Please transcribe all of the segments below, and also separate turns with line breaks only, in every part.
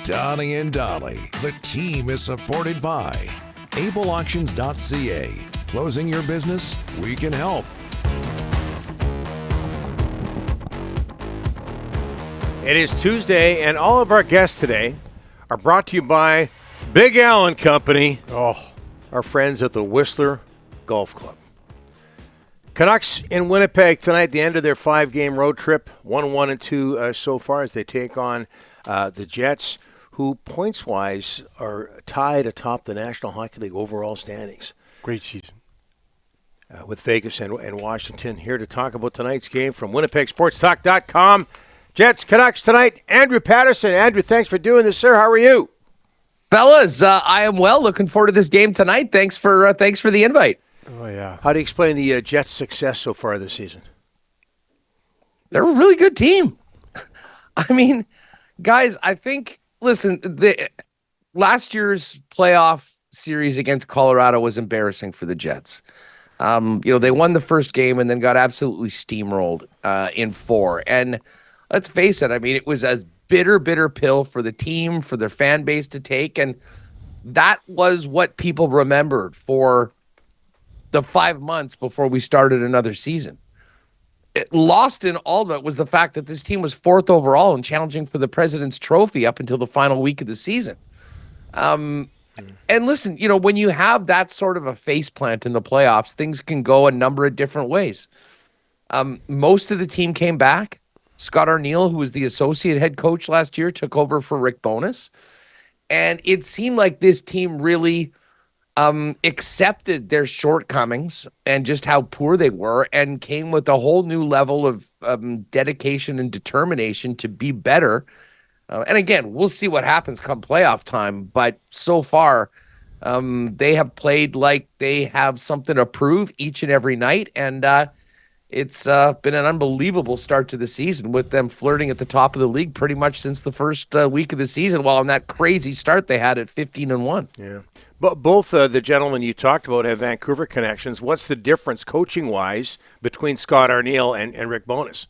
Donnie and Dolly. The team is supported by ableauctions.ca. Closing your business? We can help.
It is Tuesday, and all of our guests today are brought to you by Big Al and Company, our friends at the Whistler Golf Club. Canucks in Winnipeg tonight, the end of their 5-game road trip, 1-1-2 so far as they take on the Jets, who points-wise are tied atop the National Hockey League overall standings.
Great season.
With Vegas and Washington. Here to talk about tonight's game from WinnipegSportsTalk.com. Jets, Canucks tonight. Andrew Paterson. Andrew, thanks for doing this, sir. How are you?
Fellas, I am well. Looking forward to this game tonight. Thanks for the invite.
Oh, yeah.
How do you explain the Jets' success so far this season?
They're a really good team. I mean, guys, I think, listen, last year's playoff series against Colorado was embarrassing for the Jets. They won the first game and then got absolutely steamrolled in 4. And let's face it, I mean, it was a bitter, bitter pill for the team, for their fan base to take. And that was what people remembered for the 5 months before we started another season. Lost in all of it was the fact that this team was 4th overall and challenging for the President's Trophy up until the final week of the season. And listen, when you have that sort of a faceplant in the playoffs, things can go a number of different ways. Most of the team came back. Scott Arniel, who was the associate head coach last year, took over for Rick Bowness. And it seemed like this team really accepted their shortcomings and just how poor they were and came with a whole new level of dedication and determination to be better. And again, we'll see what happens come playoff time. But so far, they have played like they have something to prove each and every night. And it's been an unbelievable start to the season with them flirting at the top of the league pretty much since the first week of the season, while on that crazy start they had at 15-1.
Yeah. But both the gentlemen you talked about have Vancouver connections. What's the difference coaching-wise between Scott Arniel and Rick Bowness?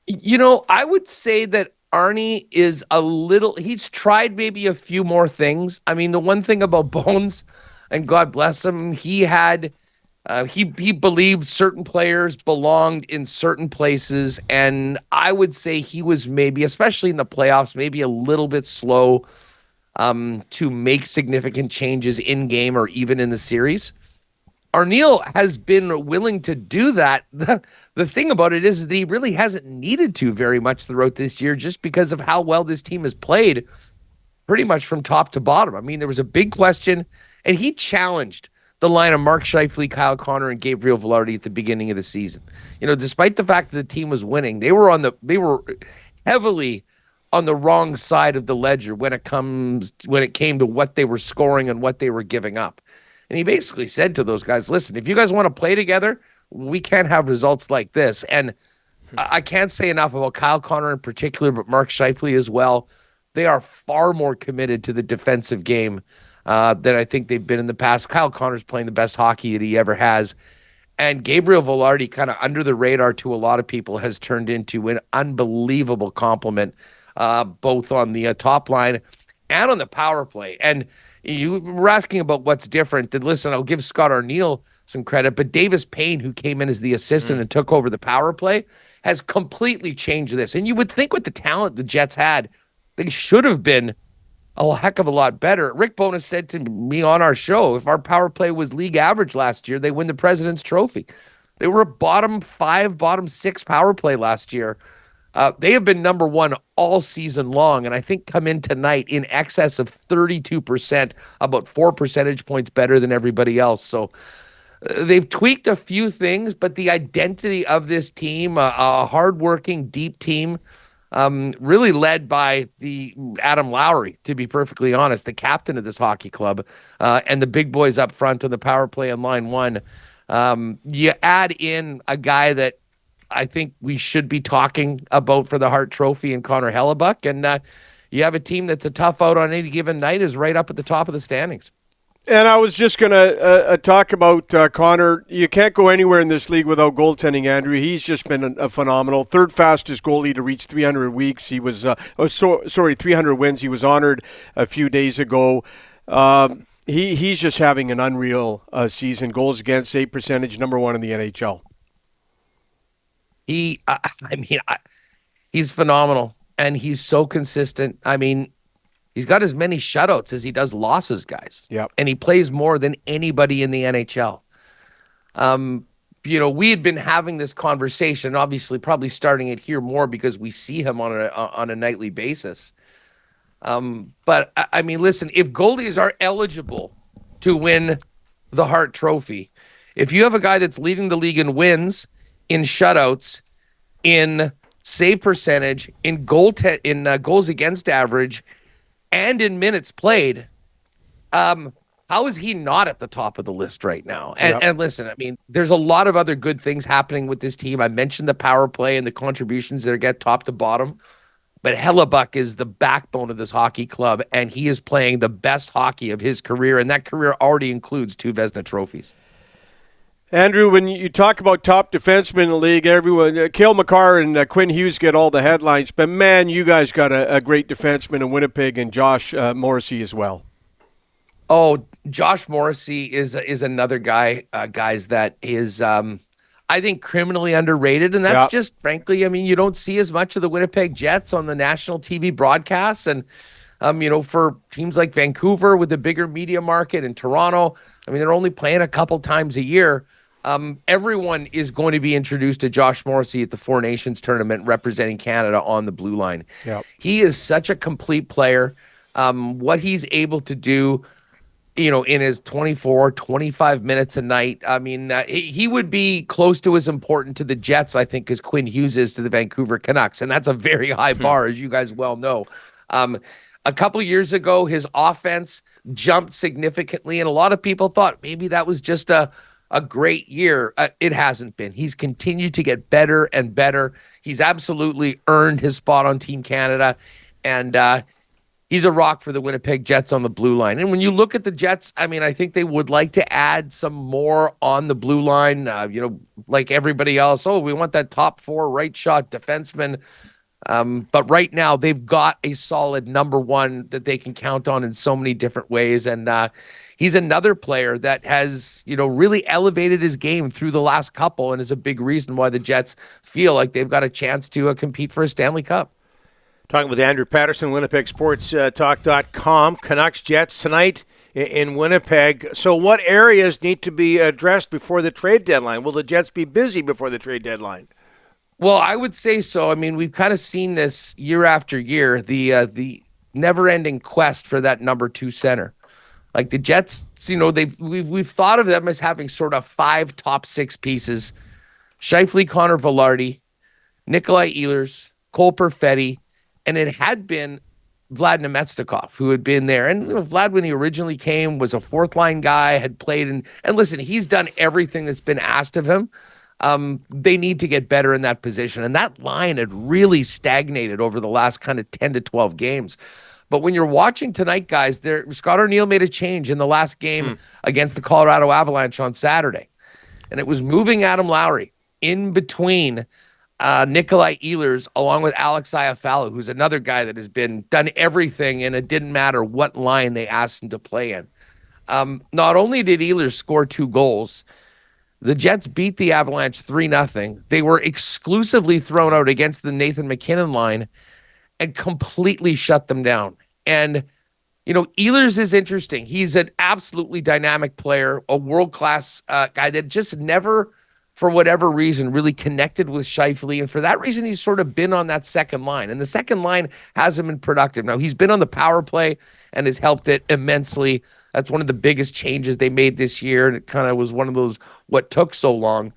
I would say that Arnie is he's tried maybe a few more things. I mean, the one thing about Bones, and God bless him, he had he believed certain players belonged in certain places, and I would say he was maybe, especially in the playoffs, maybe a little bit slow to make significant changes in game or even in the series. Arniel has been willing to do that. The thing about it is that he really hasn't needed to very much throughout this year just because of how well this team has played pretty much from top to bottom. I mean, there was a big question, and he challenged the line of Mark Scheifele, Kyle Connor, and Gabriel Velarde at the beginning of the season. Despite the fact that the team was winning, they were heavily on the wrong side of the ledger when it came to what they were scoring and what they were giving up. And he basically said to those guys, listen, if you guys want to play together, we can't have results like this. And I can't say enough about Kyle Connor in particular, but Mark Scheifele as well. They are far more committed to the defensive game than I think they've been in the past. Kyle Connor's playing the best hockey that he ever has. And Gabriel Velarde, kind of under the radar to a lot of people, has turned into an unbelievable compliment, both on the top line and on the power play. And you were asking about what's different. And listen, I'll give Scott Arniel some credit, but Davis Payne, who came in as the assistant and took over the power play, has completely changed this. And you would think with the talent the Jets had, they should have been a heck of a lot better. Rick Bowness said to me on our show, if our power play was league average last year, they win the President's Trophy. They were a bottom 5, bottom 6 power play last year. They have been number 1 all season long, and I think come in tonight in excess of 32%, about 4 percentage points better than everybody else. So they've tweaked a few things, but the identity of this team, a hardworking, deep team, really led by the Adam Lowry, to be perfectly honest, the captain of this hockey club, and the big boys up front on the power play on line 1. You add in a guy that I think we should be talking about for the Hart Trophy and Connor Hellebuyck, and you have a team that's a tough out on any given night, is right up at the top of the standings.
And I was just going to talk about Connor. You can't go anywhere in this league without goaltending, Andrew. He's just been a phenomenal. Third fastest goalie to reach 300 weeks. He was, 300 wins. He was honored a few days ago. He's just having an unreal season. Goals against, save percentage, number one in the NHL.
He's phenomenal, and he's so consistent. I mean, he's got as many shutouts as he does losses, guys.
Yep.
And he plays more than anybody in the NHL. We had been having this conversation, obviously probably starting it here more because we see him on a nightly basis. But I mean, listen, if goalies are eligible to win the Hart Trophy, if you have a guy that's leading the league in wins, in shutouts, in save percentage, in goals against average, and in minutes played, how is he not at the top of the list right now? And listen, I mean, there's a lot of other good things happening with this team. I mentioned the power play and the contributions that get top to bottom, but Hellebuyck is the backbone of this hockey club, and he is playing the best hockey of his career, and that career already includes 2 Vezina trophies.
Andrew, when you talk about top defensemen in the league, everyone, Cale Makar and Quinn Hughes get all the headlines, but man, you guys got a great defenseman in Winnipeg, and Josh Morrissey as well.
Oh, Josh Morrissey is another guy, guys, that is, I think, criminally underrated, and that's just, frankly, I mean, you don't see as much of the Winnipeg Jets on the national TV broadcasts, and for teams like Vancouver with the bigger media market and Toronto, I mean, they're only playing a couple times a year. Everyone is going to be introduced to Josh Morrissey at the Four Nations tournament representing Canada on the blue line.
Yep.
He is such a complete player. What he's able to do, in his 24, 25 minutes a night, I mean, he would be close to as important to the Jets, I think, as Quinn Hughes is to the Vancouver Canucks. And that's a very high bar, as you guys well know. A couple of years ago, his offense jumped significantly, and a lot of people thought maybe that was just a great year. It hasn't been. He's continued to get better and better. He's absolutely earned his spot on Team Canada, and he's a rock for the Winnipeg Jets on the blue line. And when you look at the Jets, I mean, I think they would like to add some more on the blue line, like everybody else. Oh, we want that top 4 right shot defenseman. But right now they've got a solid number 1 that they can count on in so many different ways. And he's another player that has, really elevated his game through the last couple and is a big reason why the Jets feel like they've got a chance to compete for a Stanley Cup.
Talking with Andrew Paterson, WinnipegSportsTalk.com. Canucks Jets tonight in Winnipeg. So what areas need to be addressed before the trade deadline? Will the Jets be busy before the trade deadline?
Well, I would say so. I mean, we've kind of seen this year after year, the never-ending quest for that number 2 center. Like the Jets, we've thought of them as having sort of 5 top 6 pieces: Scheifele, Connor Velarde, Nikolai Ehlers, Cole Perfetti, and it had been Vlad Nemetstikov who had been there. And Vlad, when he originally came, was a 4th-line guy, had played, and listen, he's done everything that's been asked of him. They need to get better in that position. And that line had really stagnated over the last kind of 10 to 12 games. But when you're watching tonight, guys, Scott O'Neill made a change in the last game against the Colorado Avalanche on Saturday. And it was moving Adam Lowry in between Nikolai Ehlers along with Alex Iafallo, who's another guy that has done everything, and it didn't matter what line they asked him to play in. Not only did Ehlers score 2 goals, the Jets beat the Avalanche 3-0. They were exclusively thrown out against the Nathan MacKinnon line and completely shut them down. And, Ehlers is interesting. He's an absolutely dynamic player, a world-class guy that just never, for whatever reason, really connected with Scheifele. And for that reason, he's sort of been on that second line. And the second line hasn't been productive. Now, he's been on the power play and has helped it immensely. That's one of the biggest changes they made this year, and it kind of was one of those what took so long.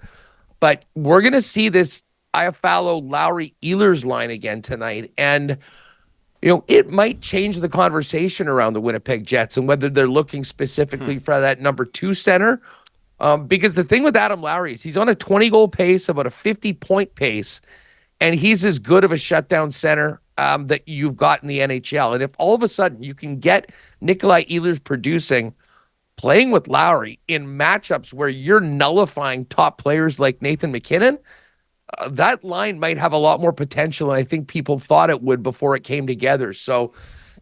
But we're going to see this Iafallo, Lowry, Ehlers line again tonight, and it might change the conversation around the Winnipeg Jets and whether they're looking specifically for that number 2 center. Because the thing with Adam Lowry is he's on a 20-goal pace, about a 50-point pace, and he's as good of a shutdown center that you've got in the NHL. And if all of a sudden you can get Nikolai Ehlers producing playing with Lowry in matchups where you're nullifying top players like Nathan McKinnon, that line might have a lot more potential than I think people thought it would before it came together. So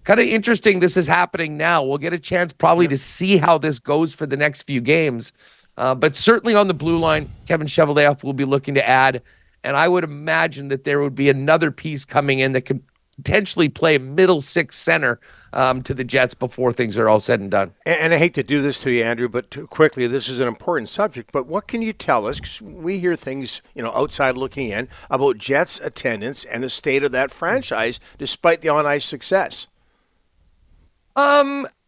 kind of interesting this is happening now. We'll get a chance probably to see how this goes for the next few games. But certainly on the blue line, Kevin Cheveldayoff will be looking to add. And I would imagine that there would be another piece coming in that could potentially play middle six center to the Jets before things are all said and done.
And I hate to do this to you, Andrew, but quickly, this is an important subject. But what can you tell us? 'Cause we hear things, outside looking in about Jets attendance and the state of that franchise despite the on-ice success.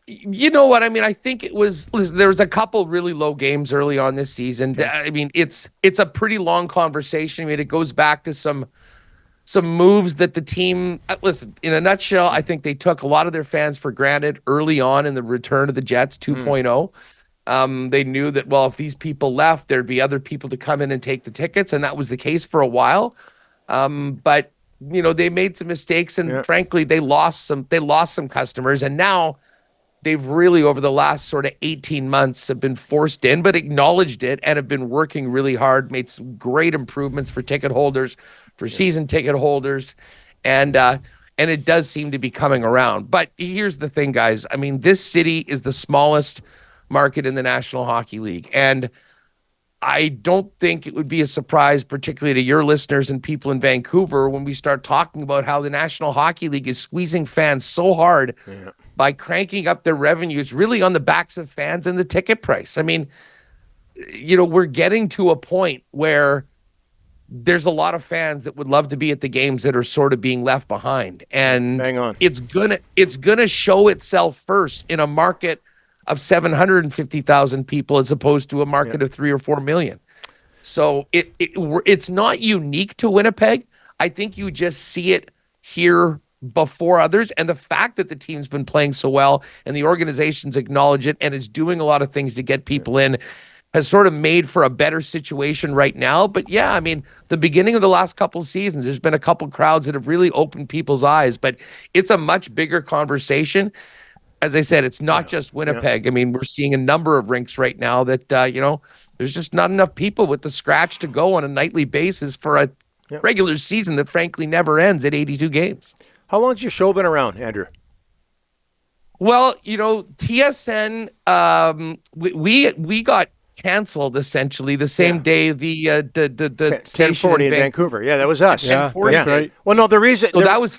You know what? I mean, I think there was a couple really low games early on this season. Okay. I mean, it's a pretty long conversation. I mean, it goes back to some moves that the team, listen, in a nutshell, I think they took a lot of their fans for granted early on in the return of the Jets 2.0. They knew that, well, if these people left, there'd be other people to come in and take the tickets. And that was the case for a while. But they made some mistakes and frankly, they lost some customers. And now they've really, over the last sort of 18 months, have been forced in, but acknowledged it and have been working really hard, made some great improvements for ticket holders, for season ticket holders. And it does seem to be coming around. But here's the thing, guys. I mean, this city is the smallest market in the National Hockey League. And I don't think it would be a surprise, particularly to your listeners and people in Vancouver, when we start talking about how the National Hockey League is squeezing fans so hard by cranking up their revenues really on the backs of fans and the ticket price. I mean, we're getting to a point where there's a lot of fans that would love to be at the games that are sort of being left behind. And
hang on.
It's gonna show itself first in a market of 750,000 people as opposed to a market of 3 or 4 million. So it's not unique to Winnipeg. I think you just see it here before others. And the fact that the team's been playing so well and the organizations acknowledge it and is doing a lot of things to get people in has sort of made for a better situation right now. But yeah, I mean, the beginning of the last couple seasons, there's been a couple crowds that have really opened people's eyes, but it's a much bigger conversation. As I said, it's not just Winnipeg. I mean, we're seeing a number of rinks right now that, there's just not enough people with the scratch to go on a nightly basis for a regular season that frankly never ends at 82 games.
How long's your show been around, Andrew?
Well, TSN, we got canceled essentially the same day the
1040 in Vancouver. Yeah, that was us.
Yeah, that's right.
Well, no, the reason...
So that was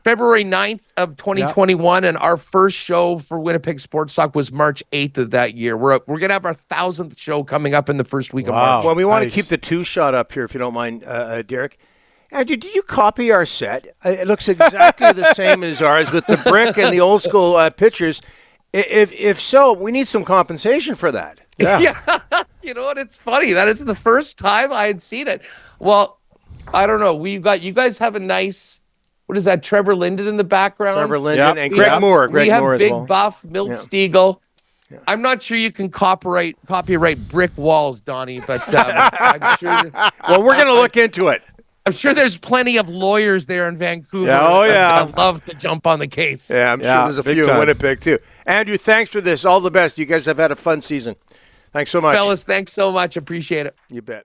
February 9th of 2021, and our first show for Winnipeg Sports Talk was March 8th of that year. We're going to have our 1,000th show coming up in the first week of March.
Well, we want to keep the two shot up here, if you don't mind, Derek. Andrew, did you copy our set? It looks exactly the same as ours with the brick and the old school pictures. If so, we need some compensation for that.
Yeah. You know what? It's funny. That is the first time I had seen it. Well, I don't know. You guys have a nice... What is that? Trevor Linden in the background.
Trevor Linden and Greg Moore.
We have Big
well.
Buff, Milt Stiegel. Yeah. I'm not sure you can copyright brick walls, Donnie, but I'm sure.
Well, we're going to look into it.
I'm sure there's plenty of lawyers there in Vancouver.
I'd
love to jump on the case.
Yeah, I'm sure there's a few in Winnipeg too. Andrew, thanks for this. All the best. You guys have had a fun season. Thanks so much.
Fellas, thanks so much. Appreciate it.
You bet.